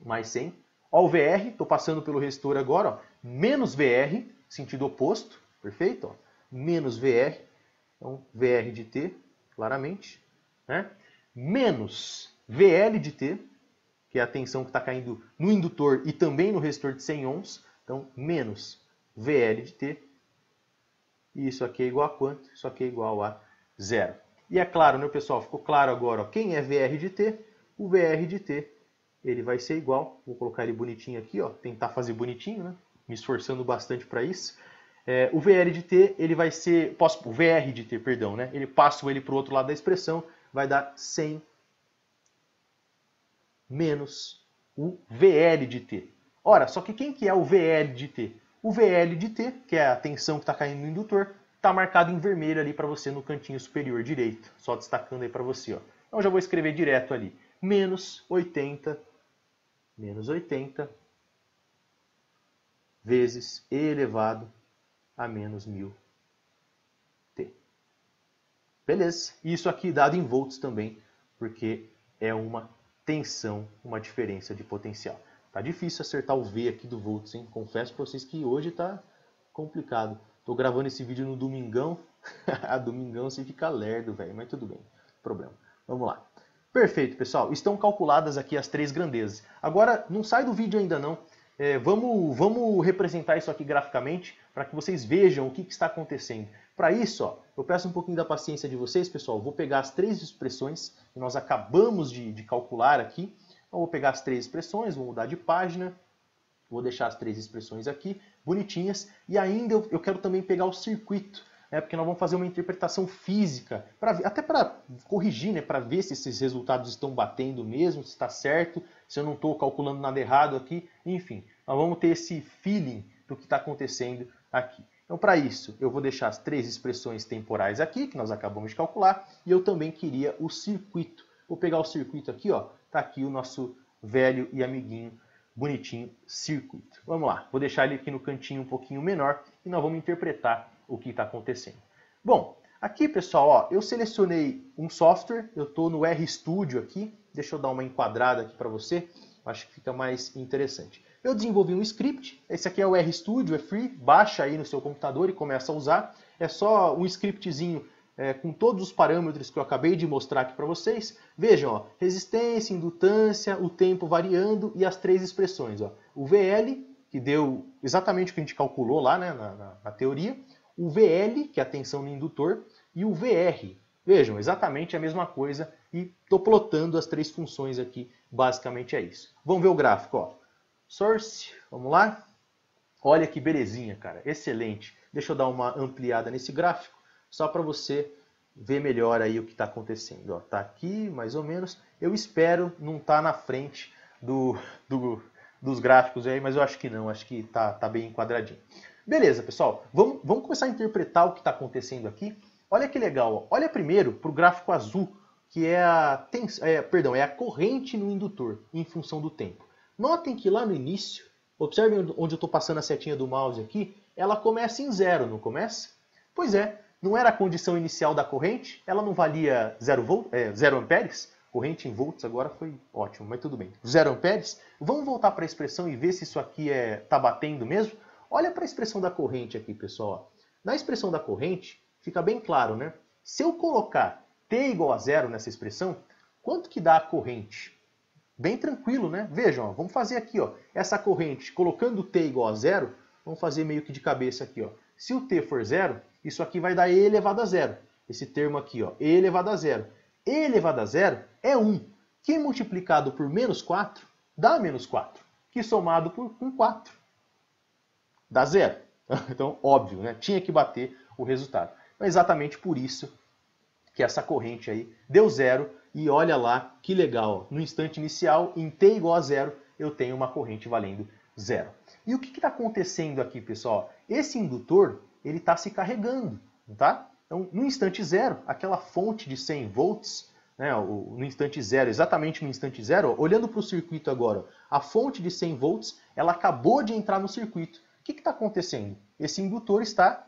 mais 100, ó, o VR, estou passando pelo resistor agora, ó, menos VR, sentido oposto, perfeito, ó, menos VR, então VR de T, claramente, né, menos VL de T, que é a tensão que está caindo no indutor e também no resistor de 100 ohms, então menos VL de T, e isso aqui é igual a quanto? Isso aqui é igual a 0. E é claro, né, pessoal? Ficou claro agora, ó, quem é VR de T? O VR de T, ele vai ser igual, vou colocar ele bonitinho aqui, ó, tentar fazer bonitinho, né? Me esforçando bastante para isso. O VL de t, ele vai ser, o VR de t, perdão, né? Ele passo ele para o outro lado da expressão, vai dar 100 menos o VL de t. Ora, só que quem que é o VL de t? O VL de t, que é a tensão que está caindo no indutor, está marcado em vermelho ali para você no cantinho superior direito. Só destacando aí para você, ó. Então já vou escrever direto ali. Menos 80 vezes E elevado a menos 1000 T. Beleza? Isso aqui dado em volts também, porque é uma tensão, uma diferença de potencial. Tá difícil acertar o V aqui do volts, hein? Confesso para vocês que hoje tá complicado. Tô gravando esse vídeo no domingão. Domingão você fica lerdo, velho, mas tudo bem. Problema. Vamos lá. Perfeito, pessoal. Estão calculadas aqui as 3 grandezas. Agora, não sai do vídeo ainda não. Vamos representar isso aqui graficamente para que vocês vejam o que está acontecendo. Para isso, ó, eu peço um pouquinho da paciência de vocês, pessoal. Vou pegar as 3 expressões que nós acabamos de calcular aqui. Então, vou pegar as 3 expressões, vou mudar de página. Vou deixar as 3 expressões aqui, bonitinhas. E ainda eu quero também pegar o circuito, porque nós vamos fazer uma interpretação física, até para corrigir, né, para ver se esses resultados estão batendo mesmo, se está certo, se eu não estou calculando nada errado aqui. Enfim, nós vamos ter esse feeling do que está acontecendo aqui. Então, para isso, eu vou deixar as 3 expressões temporais aqui, que nós acabamos de calcular, e eu também queria o circuito. Vou pegar o circuito aqui, ó, tá aqui o nosso velho e amiguinho, bonitinho circuito. Vamos lá, vou deixar ele aqui no cantinho um pouquinho menor e nós vamos interpretar o que está acontecendo. Bom, aqui, pessoal, ó, eu selecionei um software, eu estou no RStudio aqui, deixa eu dar uma enquadrada aqui para você, acho que fica mais interessante. Eu desenvolvi um script, esse aqui é o RStudio, é free, baixa aí no seu computador e começa a usar. É só um scriptzinho com todos os parâmetros que eu acabei de mostrar aqui para vocês. Vejam, ó, resistência, indutância, o tempo variando e as 3 expressões. Ó. O VL, que deu exatamente o que a gente calculou lá, né, na teoria. O VL, que é a tensão no indutor, e o VR. Vejam, exatamente a mesma coisa e estou plotando as 3 funções aqui, basicamente é isso. Vamos ver o gráfico, ó. Source, vamos lá. Olha que belezinha, cara, excelente. Deixa eu dar uma ampliada nesse gráfico, só para você ver melhor aí o que está acontecendo. Ó, tá aqui, mais ou menos. Eu espero não estar na frente dos gráficos aí, mas eu acho que não, acho que tá bem enquadradinho. Beleza, pessoal, vamos começar a interpretar o que está acontecendo aqui. Olha que legal, ó. Olha primeiro para o gráfico azul, que é a corrente no indutor em função do tempo. Notem que lá no início, observem onde eu estou passando a setinha do mouse aqui, ela começa em 0, não começa? Pois é, não era a condição inicial da corrente, ela não valia 0 amperes? Corrente em volts agora foi ótimo, mas tudo bem. 0 amperes? Vamos voltar para a expressão e ver se isso aqui está batendo mesmo? Olha para a expressão da corrente aqui, pessoal. Na expressão da corrente, fica bem claro, né? Se eu colocar t igual a 0 nessa expressão, quanto que dá a corrente? Bem tranquilo, né? Vejam, ó, vamos fazer aqui, ó, essa corrente, colocando t igual a 0, vamos fazer meio que de cabeça aqui, ó. Se o t for 0, isso aqui vai dar e elevado a 0. Esse termo aqui, ó, e elevado a 0. E elevado a 0 é 1, que multiplicado por menos 4 dá menos 4, que somado com 4 dá 0. Então, óbvio, né? Tinha que bater o resultado. Então, é exatamente por isso que essa corrente aí deu 0. E olha lá que legal, ó. No instante inicial, em t igual a 0, eu tenho uma corrente valendo 0. E o que está acontecendo aqui, pessoal? Esse indutor ele está se carregando, tá? Então, no instante 0, aquela fonte de 100 volts, né, no instante 0, exatamente no instante 0, ó, olhando para o circuito agora, ó, a fonte de 100 volts, ela acabou de entrar no circuito. O que está acontecendo? Esse indutor está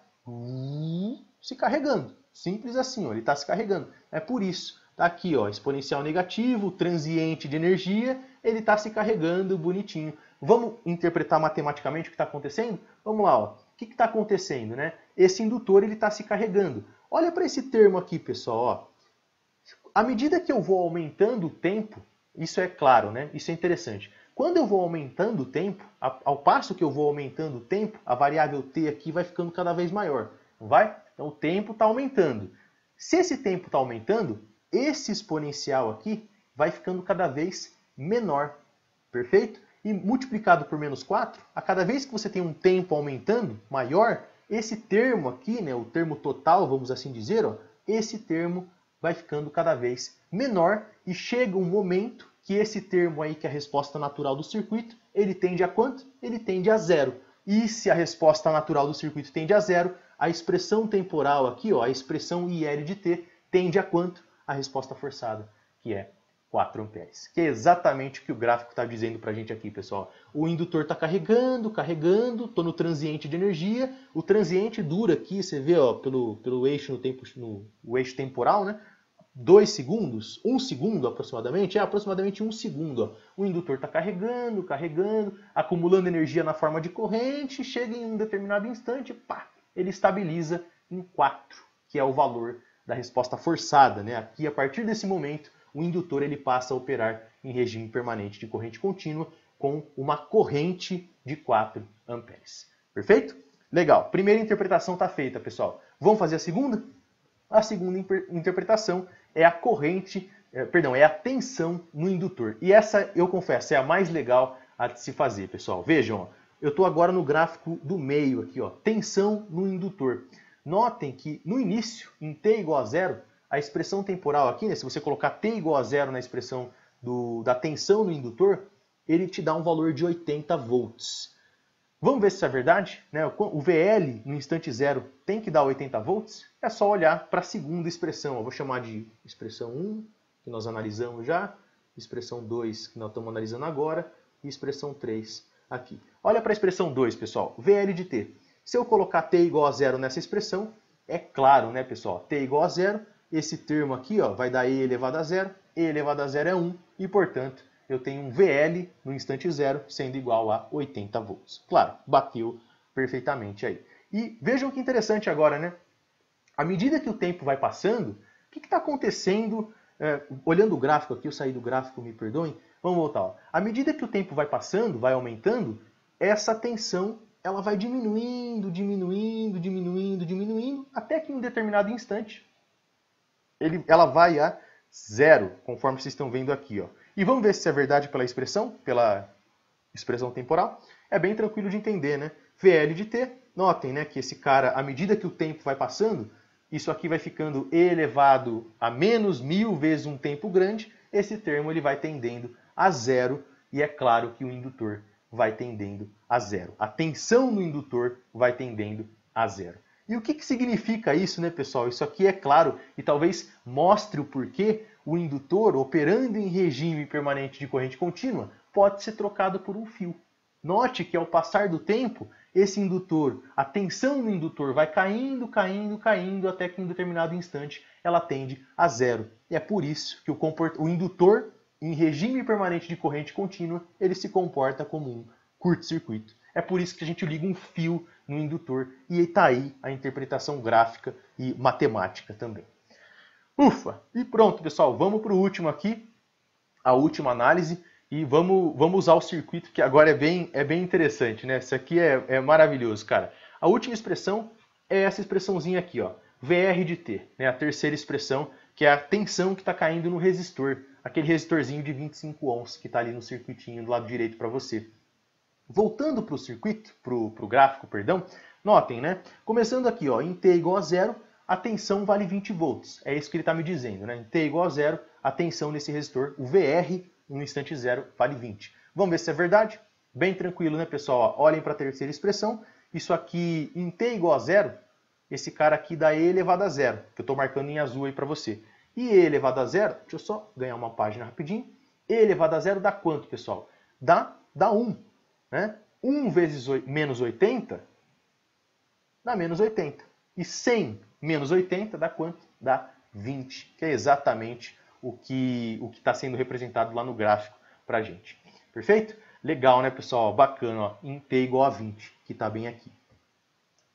se carregando. Simples assim, ó, ele está se carregando. É por isso. Está aqui, ó, exponencial negativo, transiente de energia, ele está se carregando bonitinho. Vamos interpretar matematicamente o que está acontecendo? Vamos lá, ó. O que está acontecendo, né? Esse indutor ele está se carregando. Olha para esse termo aqui, pessoal. Ó. À medida que eu vou aumentando o tempo, isso é claro, né? Isso é interessante. Quando eu vou aumentando o tempo, ao passo que eu vou aumentando o tempo, a variável t aqui vai ficando cada vez maior. Não vai? Então o tempo está aumentando. Se esse tempo está aumentando, esse exponencial aqui vai ficando cada vez menor. Perfeito? E multiplicado por menos 4, a cada vez que você tem um tempo aumentando maior, esse termo aqui, né, o termo total, vamos assim dizer, ó, esse termo vai ficando cada vez menor e chega um momento que esse termo aí, que é a resposta natural do circuito, ele tende a quanto? Ele tende a zero. E se a resposta natural do circuito tende a zero, a expressão temporal aqui, ó, a expressão IL de T, tende a quanto? A resposta forçada, que é 4 amperes. Que é exatamente o que o gráfico está dizendo para a gente aqui, pessoal. O indutor está carregando, estou no transiente de energia. O transiente dura aqui, você vê ó, pelo eixo, no eixo temporal, né? 2 segundos, 1 segundo aproximadamente, é aproximadamente 1 segundo. Ó. O indutor está carregando, acumulando energia na forma de corrente, chega em um determinado instante, pá, ele estabiliza em 4, que é o valor da resposta forçada. Né? Aqui, a partir desse momento, o indutor ele passa a operar em regime permanente de corrente contínua com uma corrente de 4 amperes. Perfeito? Legal. Primeira interpretação está feita, pessoal. Vamos fazer a segunda? A segunda interpretação é a corrente, é a tensão no indutor. E essa, eu confesso, é a mais legal a de se fazer, pessoal. Vejam, ó, eu estou agora no gráfico do meio aqui, ó, tensão no indutor. Notem que no início, em T igual a zero, a expressão temporal aqui, né, se você colocar T igual a zero na expressão da tensão no indutor, ele te dá um valor de 80 volts. Vamos ver se isso é verdade? Né? O VL no instante zero tem que dar 80 volts? É só olhar para a segunda expressão. Eu vou chamar de expressão 1, que nós analisamos já, expressão 2, que nós estamos analisando agora, e expressão 3 aqui. Olha para a expressão 2, pessoal, VL de T. Se eu colocar T igual a zero nessa expressão, é claro, né, pessoal? T igual a zero, esse termo aqui ó, vai dar E elevado a zero, E elevado a zero é 1, e portanto, eu tenho um VL no instante zero sendo igual a 80 volts. Claro, bateu perfeitamente aí. E vejam que interessante agora, né? À medida que o tempo vai passando, o que está acontecendo? Olhando o gráfico aqui, eu saí do gráfico, me perdoem. Vamos voltar. Ó. À medida que o tempo vai passando, vai aumentando, essa tensão ela vai diminuindo, até que em um determinado instante ela vai a zero, conforme vocês estão vendo aqui. Ó. E vamos ver se é verdade pela expressão temporal. É bem tranquilo de entender, né? VL de T, notem né, que esse cara, à medida que o tempo vai passando, isso aqui vai ficando E elevado a menos 1000 vezes um tempo grande, esse termo ele vai tendendo a zero, e é claro que o indutor vai tendendo a zero. A tensão no indutor vai tendendo a zero. E o que significa isso, né, pessoal? Isso aqui é claro e talvez mostre o porquê o indutor, operando em regime permanente de corrente contínua, pode ser trocado por um fio. Note que ao passar do tempo, esse indutor, a tensão no indutor vai caindo, até que em um determinado instante ela tende a zero. E é por isso que o indutor, em regime permanente de corrente contínua, ele se comporta como um curto-circuito. É por isso que a gente liga um fio no indutor e está aí a interpretação gráfica e matemática também. Ufa! E pronto, pessoal, vamos para o último aqui, a última análise, e vamos usar o circuito que agora é bem interessante, né? Isso aqui é maravilhoso, cara. A última expressão é essa expressãozinha aqui, ó, VR de T, né? A terceira expressão, que é a tensão que está caindo no resistor, aquele resistorzinho de 25 ohms que está ali no circuitinho do lado direito para você. Voltando para o circuito, para o gráfico, perdão, notem, né? Começando aqui, ó, em T igual a zero, a tensão vale 20 volts. É isso que ele está me dizendo, né? Em T igual a zero, a tensão nesse resistor, o VR, no instante zero, vale 20. Vamos ver se é verdade? Bem tranquilo, né, pessoal? Ó, olhem para a terceira expressão. Isso aqui, em T igual a zero, esse cara aqui dá E elevado a zero, que eu estou marcando em azul aí para você. E E elevado a zero, deixa eu só ganhar uma página rapidinho. E elevado a zero dá quanto, pessoal? Dá 1. Né? 1 vezes menos 80 dá menos 80. E 100 menos 80 dá quanto? Dá 20, que é exatamente o que está sendo representado lá no gráfico para a gente. Perfeito? Legal, né, pessoal? Bacana, ó, em T igual a 20, que está bem aqui.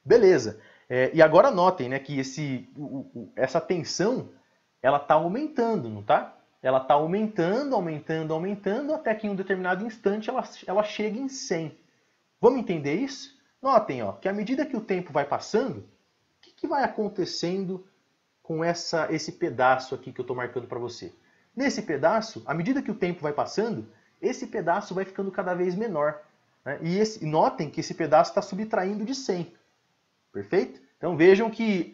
Beleza. E agora notem né, que essa tensão ela está aumentando, não está? Ela está aumentando, até que em um determinado instante ela chega em 100. Vamos entender isso? Notem ó, que à medida que o tempo vai passando, o que vai acontecendo com esse pedaço aqui que eu estou marcando para você? Nesse pedaço, à medida que o tempo vai passando, esse pedaço vai ficando cada vez menor. Né? E notem que esse pedaço está subtraindo de 100. Perfeito? Então vejam que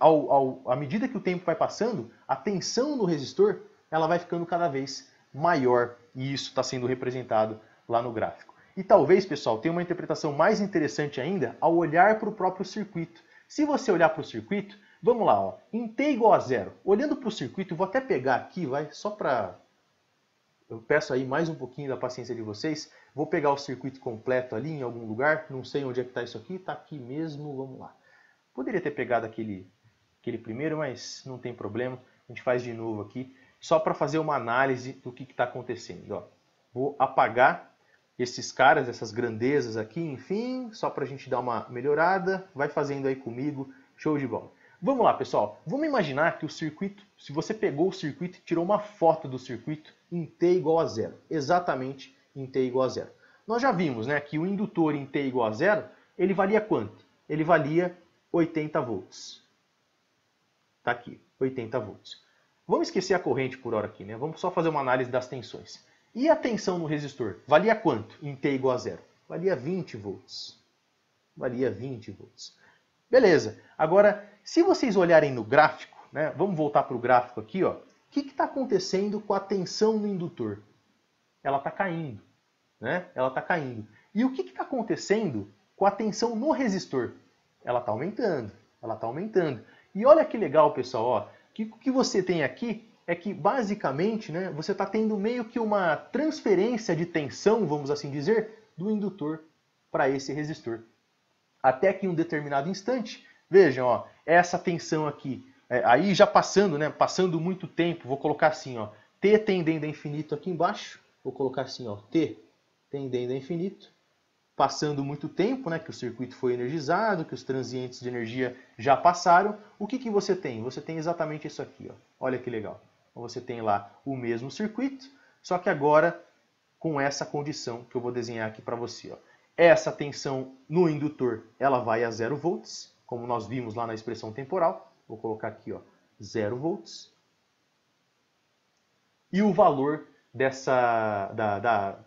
à medida que o tempo vai passando, a tensão no resistor ela vai ficando cada vez maior e isso está sendo representado lá no gráfico. E talvez, pessoal, tenha uma interpretação mais interessante ainda ao olhar para o próprio circuito. Se você olhar para o circuito, vamos lá, ó, em T igual a 0, olhando para o circuito, vou até pegar aqui, só para... Eu peço aí mais um pouquinho da paciência de vocês. Vou pegar o circuito completo ali em algum lugar, não sei onde é que está isso aqui, está aqui mesmo, vamos lá. Poderia ter pegado aquele primeiro, mas não tem problema, a gente faz de novo aqui, só para fazer uma análise do que está acontecendo. Ó. Vou apagar esses caras, essas grandezas aqui, enfim, só para a gente dar uma melhorada, vai fazendo aí comigo, show de bola. Vamos lá, pessoal, vamos imaginar que o circuito, se você pegou o circuito e tirou uma foto do circuito em T igual a 0, exatamente em T igual a 0. Nós já vimos, né, que o indutor em T igual a 0, ele valia quanto? Ele valia 80 volts. Está aqui, 80 volts. Vamos esquecer a corrente por hora aqui, né? Vamos só fazer uma análise das tensões. E a tensão no resistor? Valia quanto em T igual a 0? Valia 20 volts. Valia 20 volts. Beleza. Agora, se vocês olharem no gráfico, né? Vamos voltar para o gráfico aqui, ó. O que está acontecendo com a tensão no indutor? Ela está caindo, né? Ela está caindo. E o que está acontecendo com a tensão no resistor? Ela está aumentando. Ela está aumentando. E olha que legal, pessoal, ó. O que você tem aqui é que, basicamente, né, você está tendo meio que uma transferência de tensão, vamos assim dizer, do indutor para esse resistor. Até que em um determinado instante, vejam, ó, essa tensão aqui, aí já passando, né, passando muito tempo, vou colocar assim, ó, T tendendo a infinito aqui embaixo, vou colocar assim, ó, T tendendo a infinito, passando muito tempo, né, que o circuito foi energizado, que os transientes de energia já passaram, o que você tem? Você tem exatamente isso aqui, ó. Olha que legal. Então, você tem lá o mesmo circuito, só que agora com essa condição que eu vou desenhar aqui para você. Ó. Essa tensão no indutor ela vai a 0 volts, como nós vimos lá na expressão temporal. Vou colocar aqui, ó, 0 volts. E o valor da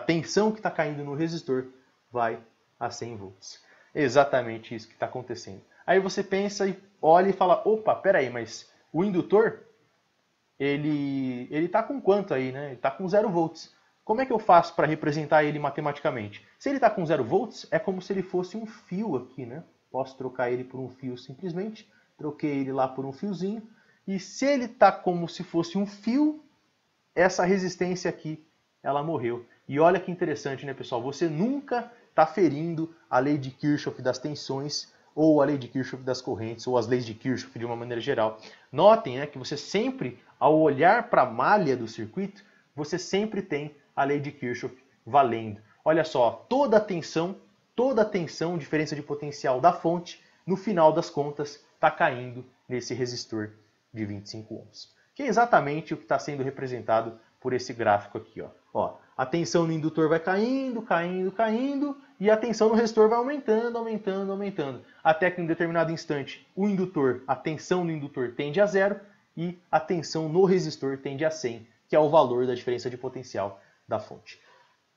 tensão que está caindo no resistor vai a 100 volts. É exatamente isso que está acontecendo. Aí você pensa e olha e fala, opa, peraí, mas o indutor, ele está com quanto aí, né? Ele está com 0 volts. Como é que eu faço para representar ele matematicamente? Se ele está com 0 volts, é como se ele fosse um fio aqui, né? Posso trocar ele por um fio simplesmente. Troquei ele lá por um fiozinho. E se ele está como se fosse um fio, essa resistência aqui, ela morreu. E olha que interessante, né, pessoal? Você nunca está ferindo a lei de Kirchhoff das tensões, ou a lei de Kirchhoff das correntes, ou as leis de Kirchhoff de uma maneira geral. Notem, né, que você sempre, ao olhar para a malha do circuito, você sempre tem a lei de Kirchhoff valendo. Olha só, toda a tensão, diferença de potencial da fonte, no final das contas, está caindo nesse resistor de 25 ohms. Que é exatamente o que está sendo representado por esse gráfico aqui. Ó, a tensão no indutor vai caindo, caindo, caindo, e a tensão no resistor vai aumentando, aumentando, aumentando. Até que em um determinado instante, a tensão no indutor tende a 0 e a tensão no resistor tende a 100, que é o valor da diferença de potencial da fonte.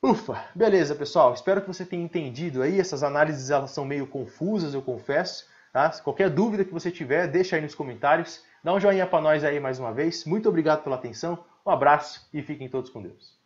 Ufa, beleza, pessoal. Espero que você tenha entendido aí. Essas análises elas são meio confusas, eu confesso. Tá? Qualquer dúvida que você tiver, deixa aí nos comentários. Dá um joinha para nós aí mais uma vez. Muito obrigado pela atenção. Um abraço e fiquem todos com Deus.